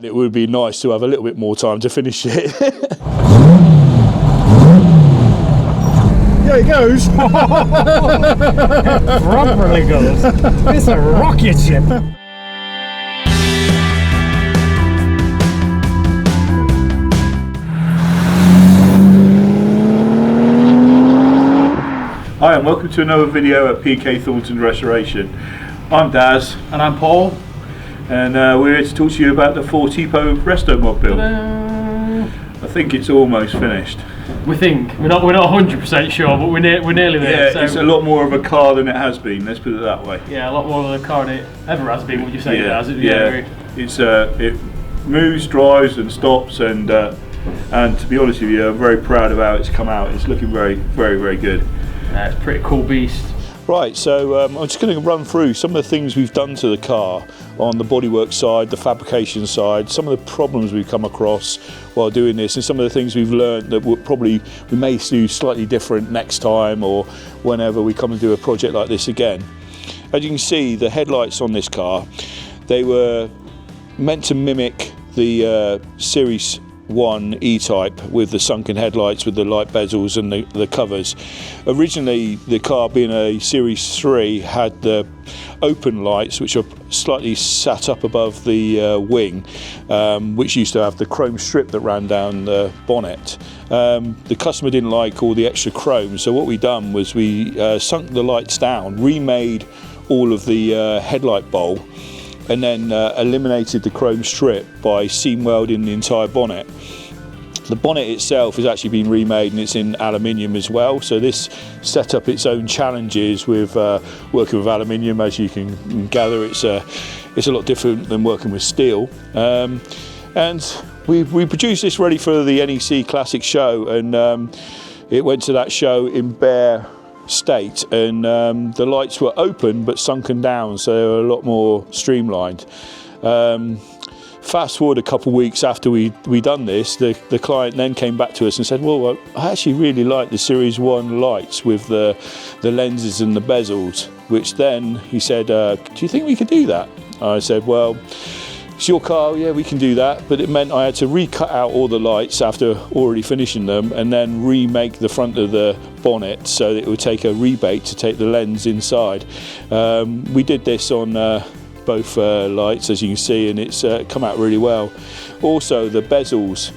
It would be nice to have a little bit more time to finish it. There he goes. Properly goes. It's a rocket ship. Hi and welcome to another video at PK Thornton Restoration. I'm Daz. And I'm Paul. And we're here to talk to you about the 4TPO restomod build. I think it's almost finished. We think. We're not 100% sure, but we're nearly there. Yeah, so. it's a lot more of a car than it has been, let's put it that way. Yeah, a lot more than a car than it ever has been, would you say? Yeah, Daz? it moves, drives and stops, and to be honest with you, I'm very proud of how it's come out. It's looking very, very, very good. Yeah, it's a pretty cool beast. Right, so I'm just going to run through some of the things we've done to the car on the bodywork side, the fabrication side, some of the problems we've come across while doing this, and some of the things we've learned that we may do slightly different next time or whenever we come and do a project like this again. As you can see, the headlights on this car, they were meant to mimic the Series 1 E-Type with the sunken headlights with the light bezels and the covers. Originally, the car being a Series 3 had the open lights which are slightly sat up above the wing, which used to have the chrome strip that ran down the bonnet. The customer didn't like all the extra chrome, so what we done was we sunk the lights down, remade all of the headlight bowl, and then eliminated the chrome strip by seam welding the entire bonnet. The bonnet itself has actually been remade and it's in aluminium as well, so this set up its own challenges with working with aluminium. As you can gather, it's a lot different than working with steel. And we produced this ready for the NEC Classic show, and it went to that show in bare state, and the lights were open but sunken down, so they were a lot more streamlined. Fast forward a couple of weeks after we done this, the client then came back to us and said, well, I actually really like the Series 1 lights with the lenses and the bezels, which then he said, do you think we could do that? I said, well, it's your car, yeah, we can do that, but it meant I had to recut out all the lights after already finishing them and then remake the front of the bonnet so that it would take a rebate to take the lens inside. We did this on both lights, as you can see, and it's come out really well. Also, the bezels,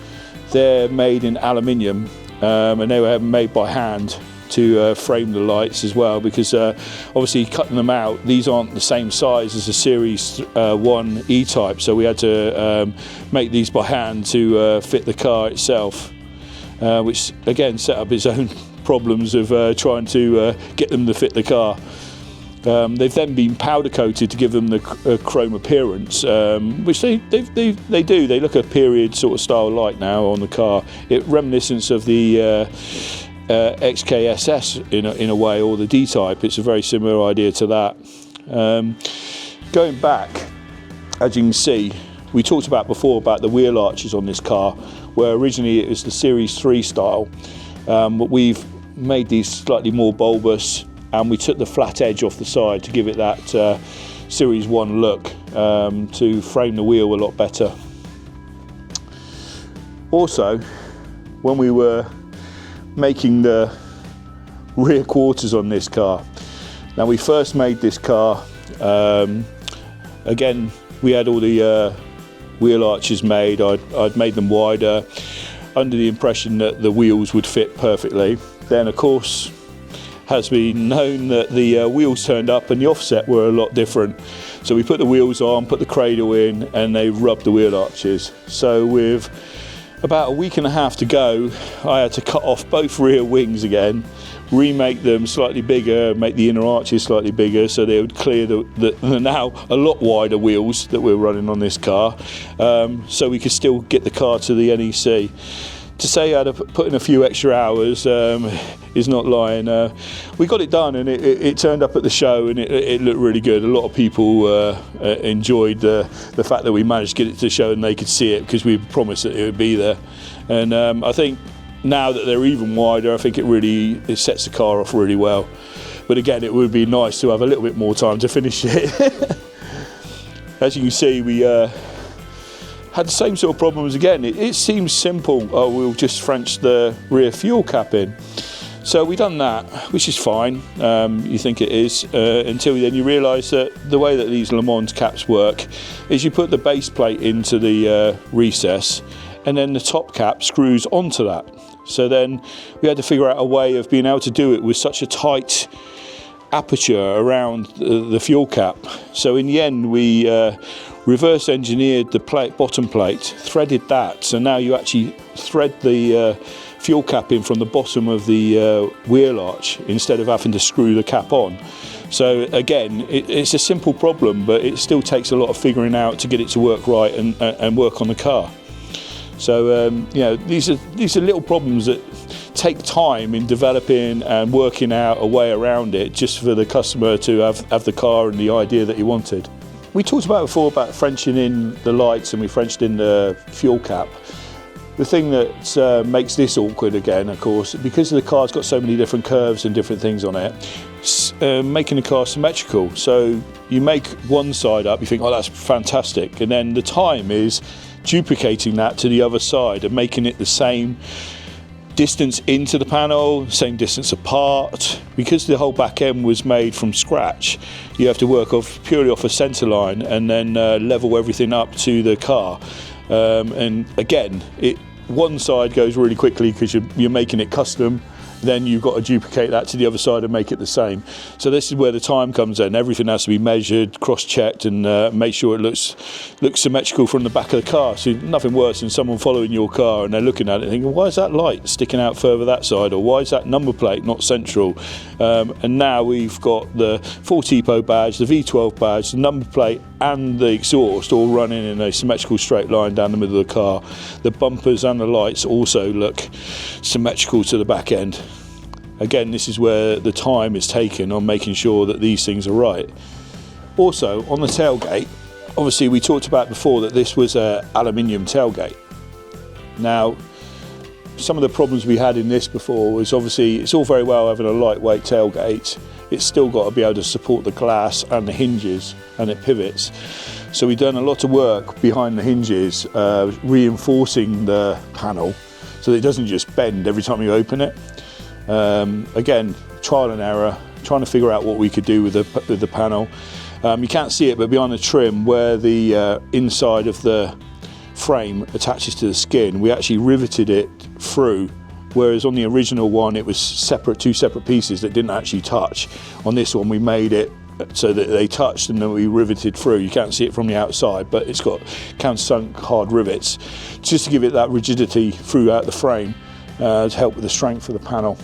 they're made in aluminium, and they were made by hand to frame the lights as well, because obviously cutting them out, these aren't the same size as a Series 1 E-Type, so we had to make these by hand to fit the car itself, which again set up its own problems of trying to get them to fit the car. They've then been powder coated to give them the chrome appearance, which they do. They look a period sort of style light now on the car. It reminiscence of the XKE in a way, or the D-Type. It's a very similar idea to that. Going back, as you can see, we talked about before about the wheel arches on this car, where originally it was the Series 3 style, but we've made these slightly more bulbous, and we took the flat edge off the side to give it that Series 1 look, to frame the wheel a lot better. Also, when we were making the rear quarters on this car, now we first made this car, again we had all the wheel arches made. I'd made them wider under the impression that the wheels would fit perfectly. Then of course has been known that the wheels turned up and the offset were a lot different, so we put the wheels on, put the cradle in, and they rubbed the wheel arches. So with about a week and a half to go, I had to cut off both rear wings again, remake them slightly bigger, make the inner arches slightly bigger so they would clear the now a lot wider wheels that we're running on this car, so we could still get the car to the NEC. To say I had to put in a few extra hours is not lying. We got it done, and it turned up at the show, and it looked really good. A lot of people enjoyed the fact that we managed to get it to the show and they could see it, because we promised that it would be there. And I think now that they're even wider, I think it sets the car off really well. But again, it would be nice to have a little bit more time to finish it. As you can see, we had the same sort of problems again. It seems simple. Oh, we'll just French the rear fuel cap in. So we done that, which is fine. You think it is, until then you realise that the way that these Le Mans caps work is you put the base plate into the recess, and then the top cap screws onto that. So then we had to figure out a way of being able to do it with such a tight aperture around the fuel cap. So in the end we reverse engineered the bottom plate, threaded that, so now you actually thread the fuel cap in from the bottom of the wheel arch instead of having to screw the cap on. So again, it's a simple problem, but it still takes a lot of figuring out to get it to work right and work on the car. So you know, these are little problems that take time in developing and working out a way around it, just for the customer to have the car and the idea that he wanted. We talked about before about Frenching in the lights, and we Frenched in the fuel cap. The thing that makes this awkward again, of course, because the car's got so many different curves and different things on it, making the car symmetrical. So you make one side up, you think, oh, that's fantastic, and then the time is duplicating that to the other side and making it the same distance into the panel, same distance apart. Because the whole back end was made from scratch, you have to work purely off a centre line and then level everything up to the car. And again, one side goes really quickly because you're making it custom, then you've got to duplicate that to the other side and make it the same. So this is where the time comes in. Everything has to be measured, cross-checked, and make sure it looks symmetrical from the back of the car. So nothing worse than someone following your car and they're looking at it thinking, why is that light sticking out further that side, or why is that number plate not central? And now we've got the full TPO badge, the V12 badge, the number plate and the exhaust all running in a symmetrical straight line down the middle of the car. The bumpers and the lights also look symmetrical to the back end. Again, this is where the time is taken on making sure that these things are right. Also, on the tailgate, obviously we talked about before that this was an aluminium tailgate. Now, some of the problems we had in this before was, obviously it's all very well having a lightweight tailgate, it's still got to be able to support the glass and the hinges and it pivots. So we've done a lot of work behind the hinges, reinforcing the panel so that it doesn't just bend every time you open it. Again, trial and error, trying to figure out what we could do with the panel. You can't see it, but behind the trim where the inside of the frame attaches to the skin, we actually riveted it through, whereas on the original one it was two separate pieces that didn't actually touch. On this one we made it so that they touched and then we riveted through. You can't see it from the outside, but it's got countersunk hard rivets just to give it that rigidity throughout the frame, to help with the strength of the panel.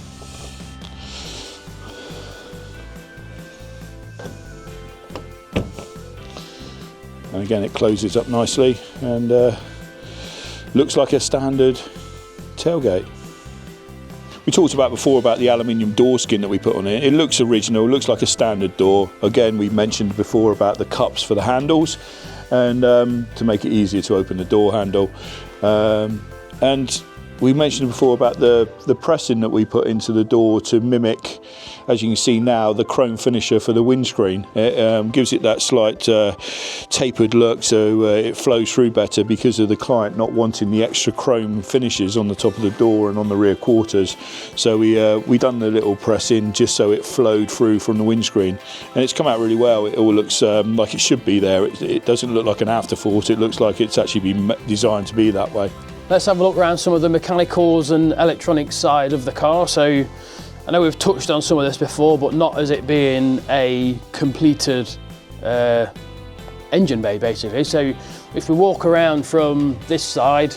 And again, it closes up nicely and looks like a standard tailgate. We talked about before about the aluminium door skin that we put on it. It looks original, looks like a standard door. Again, we mentioned before about the cups for the handles, and to make it easier to open the door handle. And we mentioned before about the pressing that we put into the door to mimic, as you can see now, the chrome finisher for the windscreen. It gives it that slight tapered look, so it flows through better because of the client not wanting the extra chrome finishes on the top of the door and on the rear quarters. So we done the little press in just so it flowed through from the windscreen, and it's come out really well. It all looks like it should be there. It doesn't look like an afterthought. It looks like it's actually been designed to be that way. Let's have a look around some of the mechanicals and electronics side of the car. So I know we've touched on some of this before, but not as it being a completed engine bay basically. So if we walk around from this side,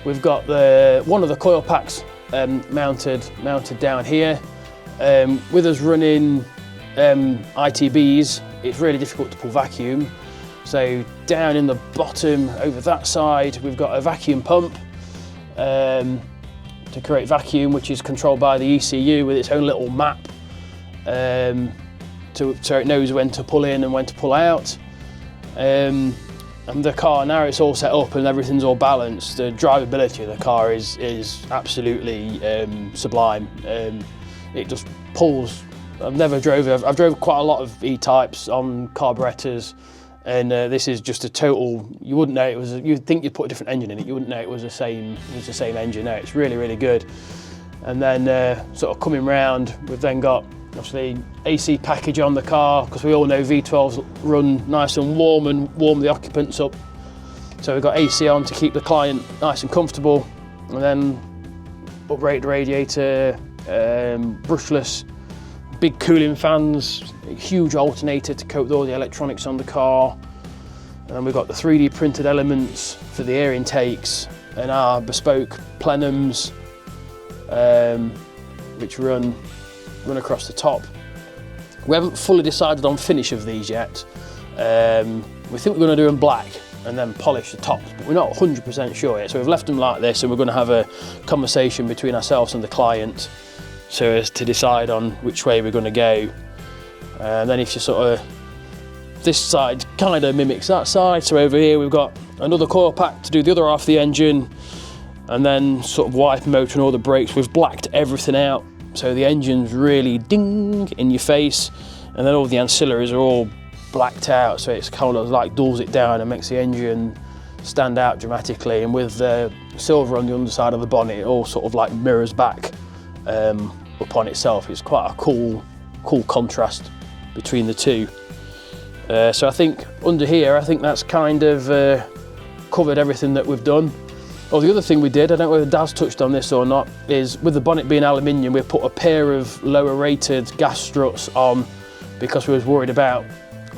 we've got one of the coil packs mounted down here. With us running ITBs, it's really difficult to pull vacuum. So down in the bottom over that side, we've got a vacuum pump to create vacuum, which is controlled by the ECU with its own little map, so it knows when to pull in and when to pull out. And the car, now it's all set up and everything's all balanced, the drivability of the car is absolutely sublime. It just pulls. I've drove quite a lot of E-types on carburettors, And this is just a total, you wouldn't know it was, you'd think you'd put a different engine in it, you wouldn't know it was the same engine. No, it's really, really good. And then sort of coming round, we've then got obviously AC package on the car, because we all know V12s run nice and warm the occupants up. So we've got AC on to keep the client nice and comfortable. And then uprated radiator, brushless, big cooling fans, a huge alternator to cope with all the electronics on the car. And then we've got the 3D printed elements for the air intakes and our bespoke plenums, which run across the top. We haven't fully decided on finish of these yet. We think we're going to do them black and then polish the tops, but we're not 100% sure yet. So we've left them like this, and we're going to have a conversation between ourselves and the client so as to decide on which way we're going to go. And then if you sort of, this side kind of mimics that side. So over here we've got another coil pack to do the other half of the engine, and then sort of wiper motor and all the brakes. We've blacked everything out, so the engine's really ding in your face, and then all the ancillaries are all blacked out, so it's kind of like dulls it down and makes the engine stand out dramatically. And with silver on the underside of the bonnet, it all sort of like mirrors back upon itself. It's quite a cool contrast between the two. So I think under here, I think that's kind of covered everything that we've done. Oh, the other thing we did, I don't know whether Daz touched on this or not, is with the bonnet being aluminium, we put a pair of lower rated gas struts on, because we was worried about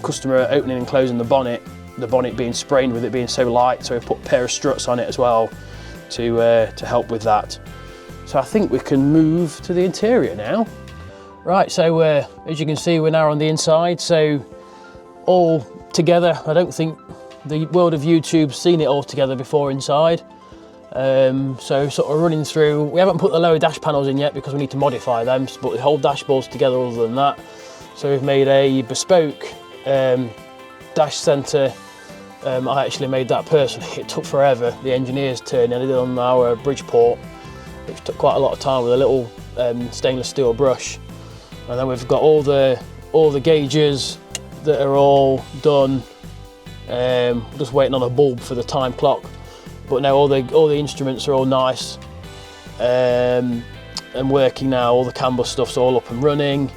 customer opening and closing the bonnet being sprained with it being so light. So we put a pair of struts on it as well to help with that. So I think we can move to the interior now. Right, so as you can see, we're now on the inside. So all together, I don't think the world of YouTube's seen it all together before inside. So sort of running through, we haven't put the lower dash panels in yet because we need to modify them, but the whole dashboard's together other than that. So we've made a bespoke dash centre. I actually made that personally. It took forever, the engineer's turn, and I did it on our Bridgeport, which took quite a lot of time with a little stainless steel brush. And then we've got all the gauges that are all done. Just waiting on a bulb for the time clock. But now all the instruments are all nice and working now. All the CAN bus stuff's all up and running.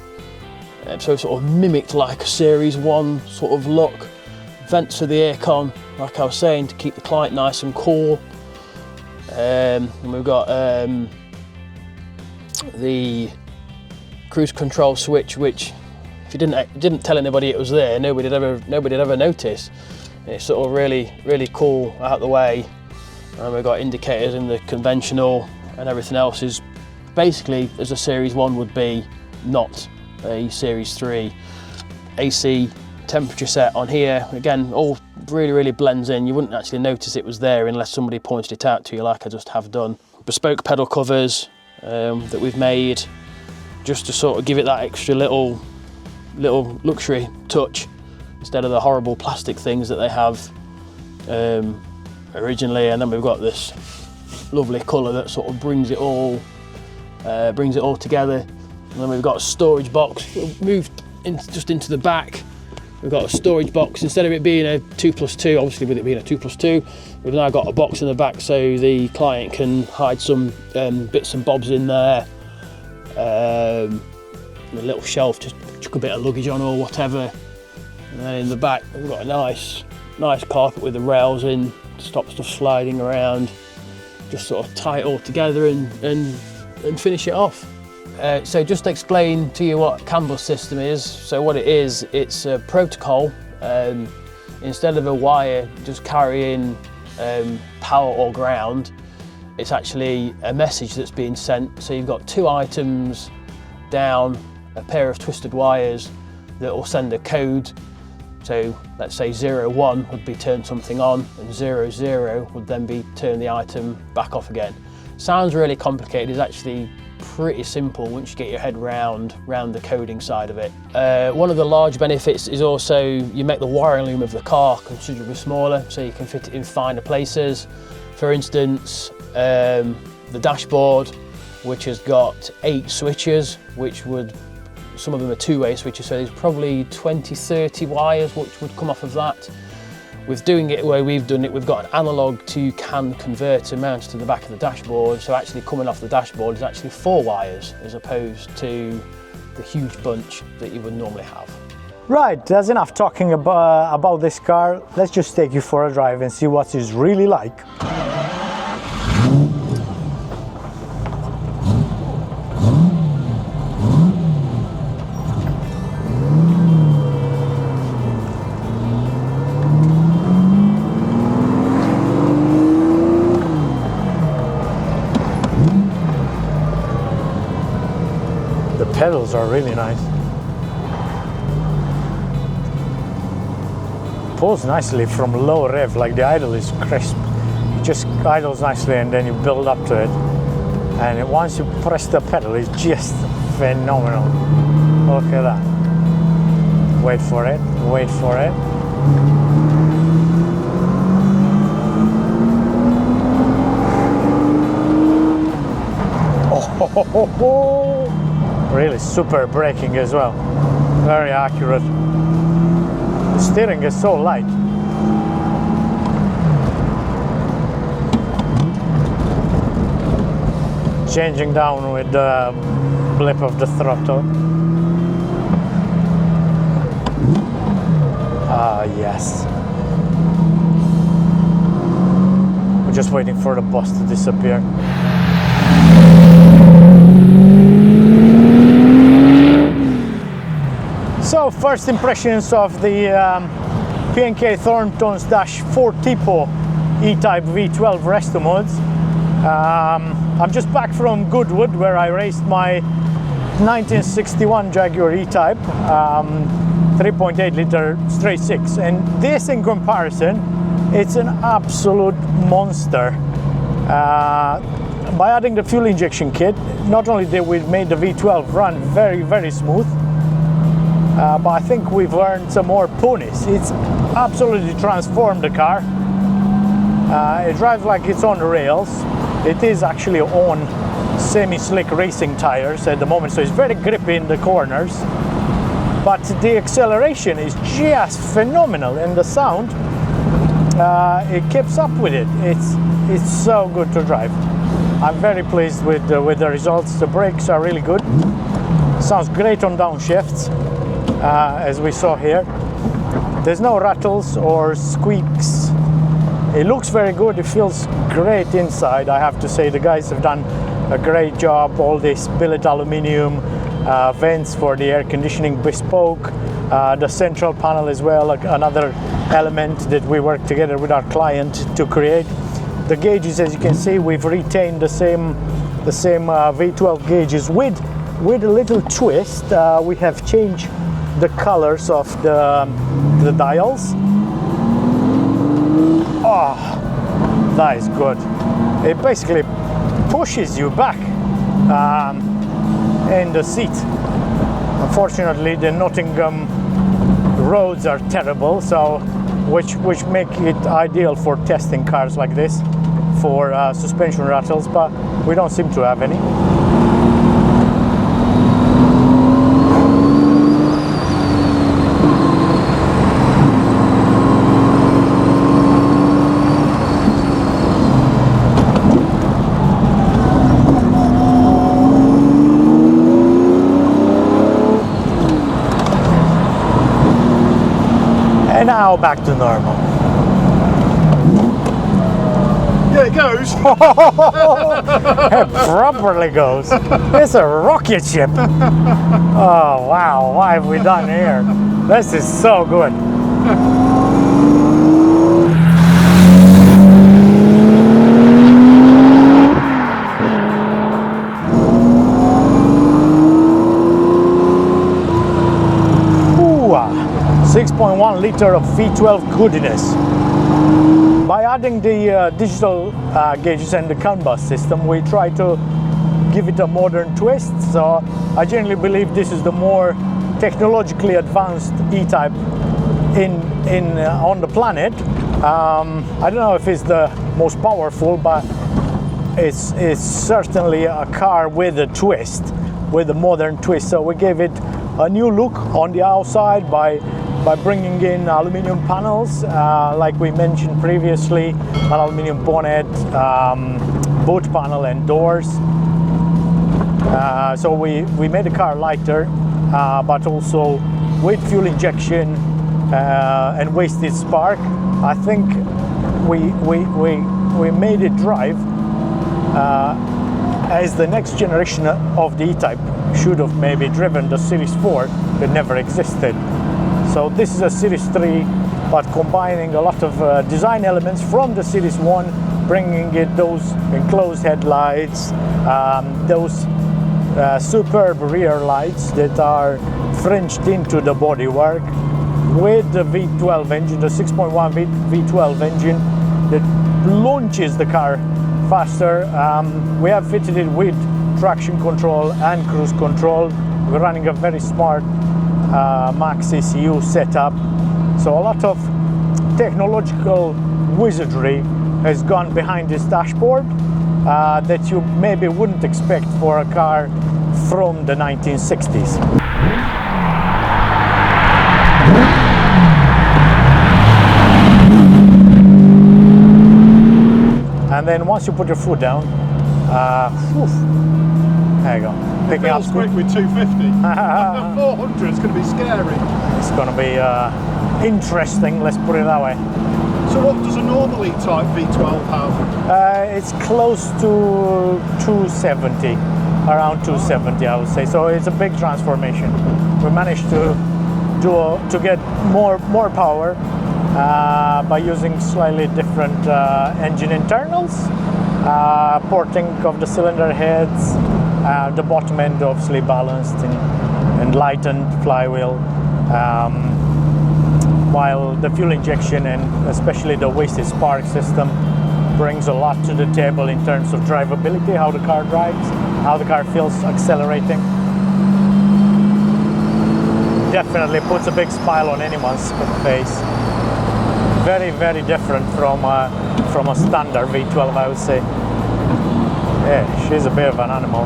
So sort of mimicked like a Series 1 sort of look. Vents for the aircon, like I was saying, to keep the client nice and cool. And we've got the cruise control switch, which if you didn't tell anybody it was there, nobody'd ever notice. It's sort of really cool out the way. And we've got indicators in the conventional, and everything else is basically as a Series 1 would be, not a Series 3. AC temperature set on here, again, all really blends in. You wouldn't actually notice it was there unless somebody pointed it out to you, like I just have done. Bespoke pedal covers that we've made just to sort of give it that extra little luxury touch instead of the horrible plastic things that they have originally. And then we've got this lovely colour that sort of brings it all together. And then we've got a storage box moved just into the back. We've got a storage box, instead of it being a 2+2, obviously with it being a 2+2, we've now got a box in the back so the client can hide some bits and bobs in there. A little shelf, just chuck a bit of luggage on or whatever. And then in the back we've got a nice carpet with the rails in to stop stuff sliding around. Just sort of tie it all together and finish it off. So just to explain to you what CAN bus system is. So what it is, it's a protocol. Instead of a wire just carrying power or ground, it's actually a message that's being sent. So you've got two items down, a pair of twisted wires that will send a code. So let's say 01 would be turn something on, and 00 would then be turn the item back off again. Sounds really complicated, it's actually pretty simple once you get your head round the coding side of it. One of the large benefits is also you make the wiring loom of the car considerably smaller, so you can fit it in finer places. For instance, the dashboard, which has got 8 switches, which would some of them are two-way switches, so there's probably 20-30 wires which would come off of that. With doing it the way we've done it, we've got an analog to CAN converter mounted to the back of the dashboard, so actually coming off the dashboard is actually 4 wires as opposed to the huge bunch that you would normally have. Right, that's enough talking about this car. Let's just take you for a drive and see what it's really like. The pedals are really nice. Pulls nicely from low rev, like the idle is crisp. It just idles nicely and then you build up to it. And once you press the pedal, it's just phenomenal. Look at that. Wait for it, wait for it. Oh, really super braking as well. Very accurate. The steering is so light. Changing down with the blip of the throttle. Ah, yes. We're just waiting for the bus to disappear. So, first impressions of the P&K Thornton's Dash 4 Tipo E-Type V12 restomods. I'm just back from Goodwood, where I raced my 1961 Jaguar E-Type 3.8 liter straight 6, and this in comparison, it's an absolute monster. By adding the fuel injection kit, not only did we make the V12 run very smooth, but I think we've earned some more ponies. It's absolutely transformed the car. It drives like it's on the rails. It is actually on semi-slick racing tires at the moment, so it's very grippy in the corners. But the acceleration is just phenomenal, and the sound, it keeps up with it. It's so good to drive. I'm very pleased with the results. The brakes are really good. Sounds great on downshifts, as we saw here. There's no rattles or squeaks. It looks very good. It feels great inside. I have to say the guys have done a great job. All this billet aluminium vents for the air conditioning, bespoke. The central panel as well, another element that we worked together with our client to create. The gauges, as you can see, we've retained the same V12 gauges with a little twist. We have changed the colors of the dials. Oh, that is good. It basically pushes you back in the seat. Unfortunately, the Nottingham roads are terrible, so which make it ideal for testing cars like this for suspension rattles, but we don't seem to have any. And now back to normal. Yeah, it goes. It properly goes. It's a rocket ship. Oh wow, what have we done here? This is so good. Ooh, 6.1 liter of V12 goodness. By adding the digital gauges and the CAN bus system, we try to give it a modern twist. So I generally believe this is the more technologically advanced E-Type on the planet. I don't know if it's the most powerful, but it's certainly a car with a twist, with a modern twist. So we gave it a new look on the outside by bringing in aluminium panels, like we mentioned previously, an aluminium bonnet, boot panel and doors. So we made the car lighter, but also with fuel injection and wasted spark. I think we made it drive as the next generation of the E-Type should have maybe driven the Series 4 that never existed. So this is a Series 3, but combining a lot of design elements from the Series 1, bringing it those enclosed headlights, those superb rear lights that are fringed into the bodywork, with the V12 engine, the 6.1 V12 engine that launches the car faster. We have fitted it with traction control and cruise control. We're running a very smart Max ECU setup. So a lot of technological wizardry has gone behind this dashboard that you maybe wouldn't expect for a car from the 1960s. And then once you put your foot down, there you go. Picking up quick with 250. 400 is going to be scary. It's going to be interesting, let's put it that way. So what does a normal E-Type V12 have? It's close to 270, around 270 I would say. So it's a big transformation. We managed to get more power by using slightly different engine internals, porting of the cylinder heads, the bottom end obviously balanced and lightened flywheel, while the fuel injection and especially the wasted spark system brings a lot to the table in terms of drivability, how the car drives, how the car feels accelerating. Definitely puts a big smile on anyone's face. Very, very different from a standard V12, I would say. Yeah, she's a bit of an animal.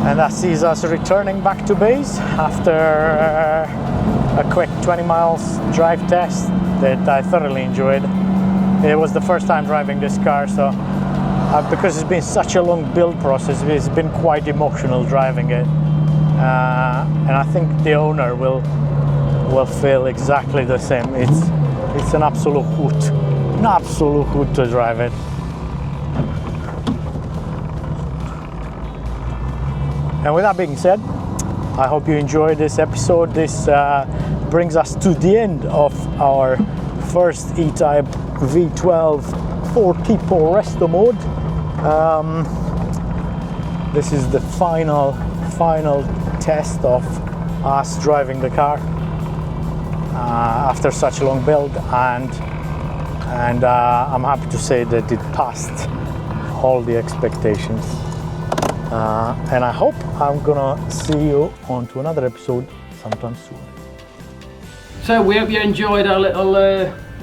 And that sees us returning back to base after a quick 20 miles drive test that I thoroughly enjoyed. It was the first time driving this car, so because it's been such a long build process, it's been quite emotional driving it, and I think the owner will feel exactly the same. It's an absolute hoot to drive it. And with that being said, I hope you enjoyed this episode. This brings us to the end of our first E-Type V12 4-tipo resto mode. This is the final test of us driving the car after such a long build, and I'm happy to say that it passed all the expectations. And I hope I'm gonna see you on to another episode sometime soon. So we hope you enjoyed our little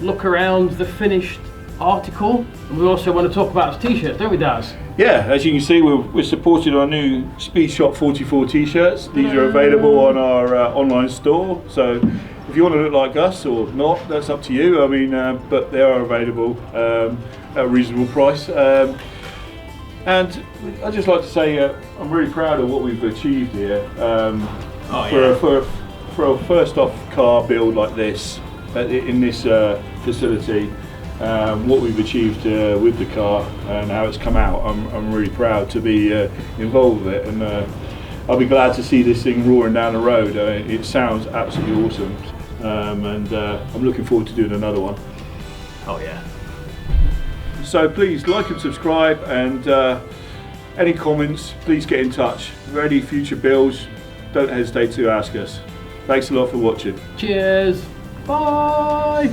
look around the finished article. And we also want to talk about t-shirts, don't we, Daz? Yeah, as you can see, we're supported our new Speed Shop 44 t-shirts. These are available on our online store. So if you want to look like us or not, that's up to you. I mean, but they are available at a reasonable price. And I'd just like to say I'm really proud of what we've achieved here. For a first off car build like this, in this facility, what we've achieved with the car and how it's come out, I'm really proud to be involved with it, and I'll be glad to see this thing roaring down the road. It sounds absolutely awesome, and I'm looking forward to doing another one. Oh yeah. So please like and subscribe, and any comments, please get in touch. For any future builds, don't hesitate to ask us. Thanks a lot for watching. Cheers. Bye.